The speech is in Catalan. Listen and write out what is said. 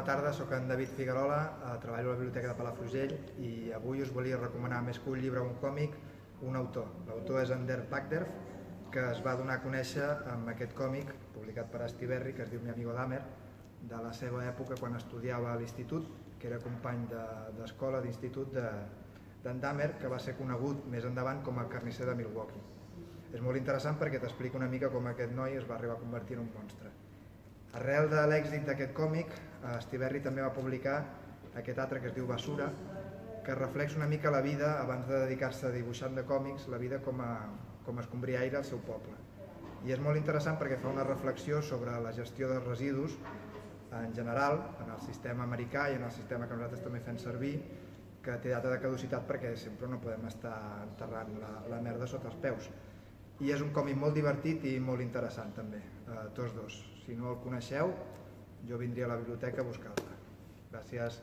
tarda, soc en David Figuerola, treballo a la Biblioteca de Palafrugell i avui us volia recomanar més que un llibre o un còmic, un autor. L'autor és en Dirk Pagdorff, que es va donar a conèixer amb aquest còmic, publicat per Astiberri, que es diu Mi amigo Dahmer, de la seva època quan estudiava a l'institut, que era company d'escola, d'institut d'en Dahmer, que va ser conegut més endavant com a carnisser de Milwaukee. És molt interessant perquè t'explica una mica com aquest noi es va arribar a convertir en un monstre. Arrel de l'èxit d'aquest còmic, Astiberri també va publicar aquest altre que es diu Basura, que reflexa una mica la vida, abans de dedicar-se a dibuixant de còmics, la vida com a escombriaire al seu poble. I és molt interessant perquè fa una reflexió sobre la gestió dels residus en general, en el sistema americà i en el sistema que nosaltres també fem servir, que té data de caducitat perquè sempre no podem estar enterrant la merda sota els peus. I és un còmic molt divertit i molt interessant també, tots dos. Si no el coneixeu, jo vindria a la biblioteca a buscar-la. Gràcies.